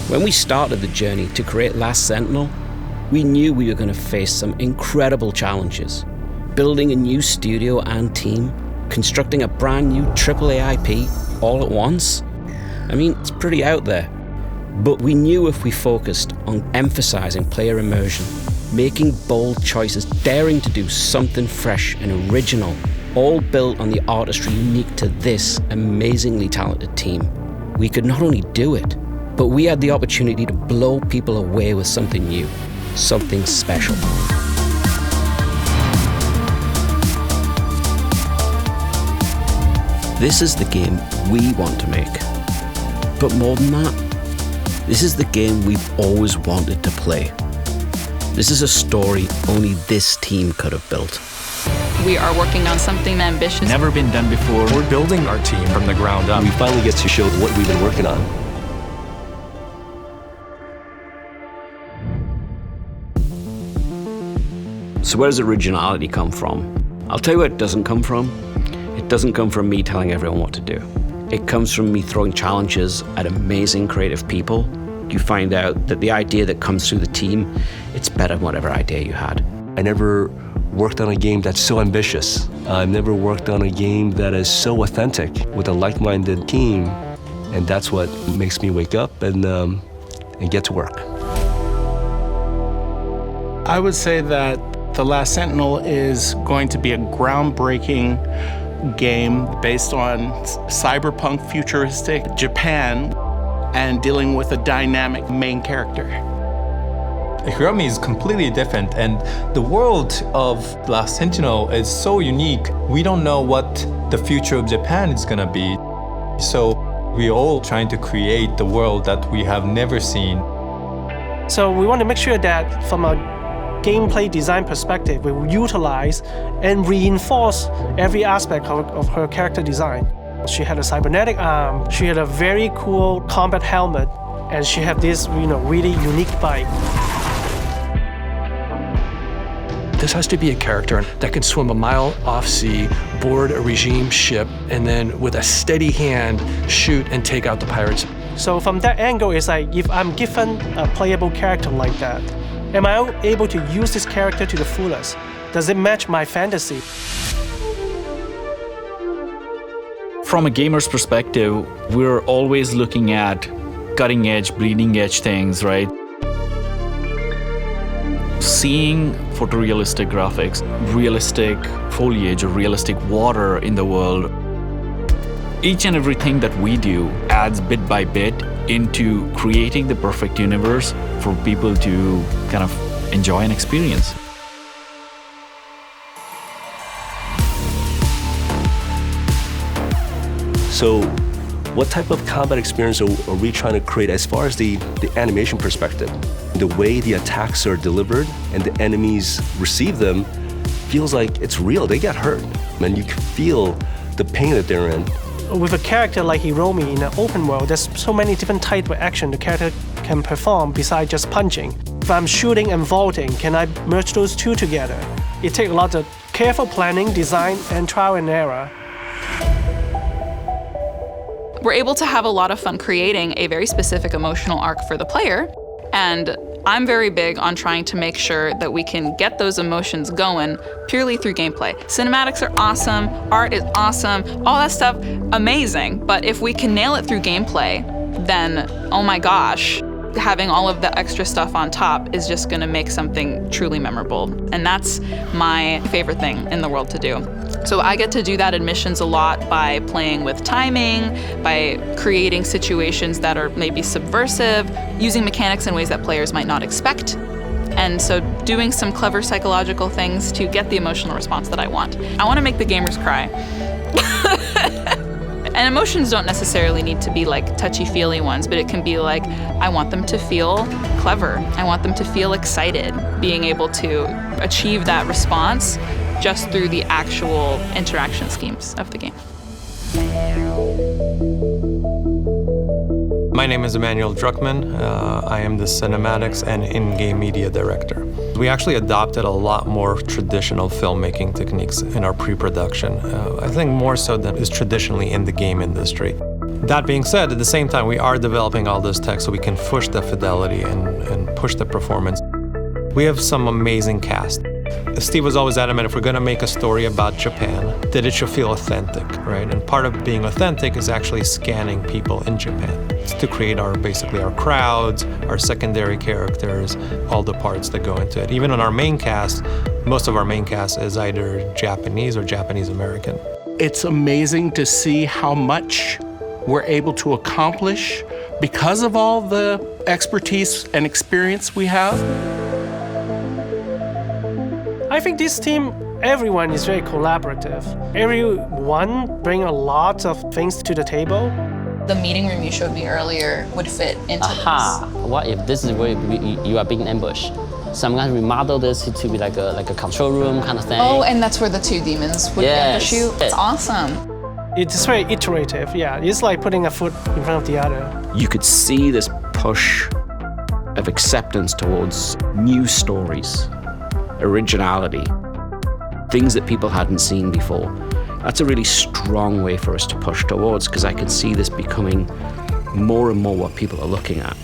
When we started the journey to create Last Sentinel, we knew we were going to face some incredible challenges. Building a new studio and team, constructing a brand new AAA IP all at once. I mean, it's pretty out there. But we knew if we focused on emphasizing player immersion, making bold choices, daring to do something fresh and original, all built on the artistry unique to this amazingly talented team, we could not only do it, but we had the opportunity to blow people away with something new, something special. This is the game we want to make. But more than that, this is the game we've always wanted to play. This is a story only this team could have built. We are working on something ambitious. Never been done before. We're building our team from the ground up. We finally get to show what we've been working on. So where does originality come from? I'll tell you where it doesn't come from. It doesn't come from me telling everyone what to do. It comes from me throwing challenges at amazing creative people. You find out that the idea that comes through the team, it's better than whatever idea you had. I never worked on a game that's so ambitious. I've never worked on a game that is so authentic with a like-minded team. And that's what makes me wake up and get to work. I would say that The Last Sentinel is going to be a groundbreaking game based on cyberpunk futuristic Japan and dealing with a dynamic main character. Hiromi is completely different, and the world of Last Sentinel is so unique. We don't know what the future of Japan is gonna be. So we're all trying to create the world that we have never seen. So we want to make sure that from a gameplay design perspective, we will utilize and reinforce every aspect of her character design. She had a cybernetic arm, she had a very cool combat helmet, and she had this really unique bike. This has to be a character that can swim a mile off sea, board a regime ship, and then with a steady hand, shoot and take out the pirates. So from that angle, it's like, if I'm given a playable character like that, am I able to use this character to the fullest? Does it match my fantasy? From a gamer's perspective, we're always looking at cutting edge, bleeding edge things, right? Seeing photorealistic graphics, realistic foliage or realistic water in the world, each and everything that we do adds bit by bit into creating the perfect universe for people to kind of enjoy and experience. So what type of combat experience are we trying to create as far as the animation perspective? The way the attacks are delivered and the enemies receive them feels like it's real. They get hurt, and you can feel the pain that they're in. With a character like Hiromi in an open world, there's so many different types of action the character can perform besides just punching. If I'm shooting and vaulting, can I merge those two together? It takes a lot of careful planning, design, and trial and error. We're able to have a lot of fun creating a very specific emotional arc for the player, and I'm very big on trying to make sure that we can get those emotions going purely through gameplay. Cinematics are awesome, art is awesome, all that stuff, amazing, but if we can nail it through gameplay, then, oh my gosh, having all of the extra stuff on top is just gonna make something truly memorable. And that's my favorite thing in the world to do. So I get to do that in missions a lot by playing with timing, by creating situations that are maybe subversive, using mechanics in ways that players might not expect. And so doing some clever psychological things to get the emotional response that I want. I want to make the gamers cry. And emotions don't necessarily need to be like touchy-feely ones, but it can be like, I want them to feel clever. I want them to feel excited, being able to achieve that response just through the actual interaction schemes of the game. My name is Emmanuel Druckmann. I am the cinematics and in-game media director. We actually adopted a lot more traditional filmmaking techniques in our pre-production. I think more so than is traditionally in the game industry. That being said, at the same time, we are developing all this tech so we can push the fidelity and push the performance. We have some amazing cast. Steve was always adamant, if we're going to make a story about Japan, that it should feel authentic, right? And part of being authentic is actually scanning people in Japan. It's to create basically our crowds, our secondary characters, all the parts that go into it. Even on our main cast, most of our main cast is either Japanese or Japanese American. It's amazing to see how much we're able to accomplish because of all the expertise and experience we have. I think this team, everyone is very collaborative. Everyone bring a lot of things to the table. The meeting room you showed me earlier would fit into Aha! What if this is where you are being ambushed? So I'm going to remodel this to be like a control room kind of thing. Oh, and that's where the two demons would ambush you? It's awesome. It's very iterative, yeah. It's like putting a foot in front of the other. You could see this push of acceptance towards new stories, originality, things that people hadn't seen before. That's a really strong way for us to push towards, because I can see this becoming more and more what people are looking at.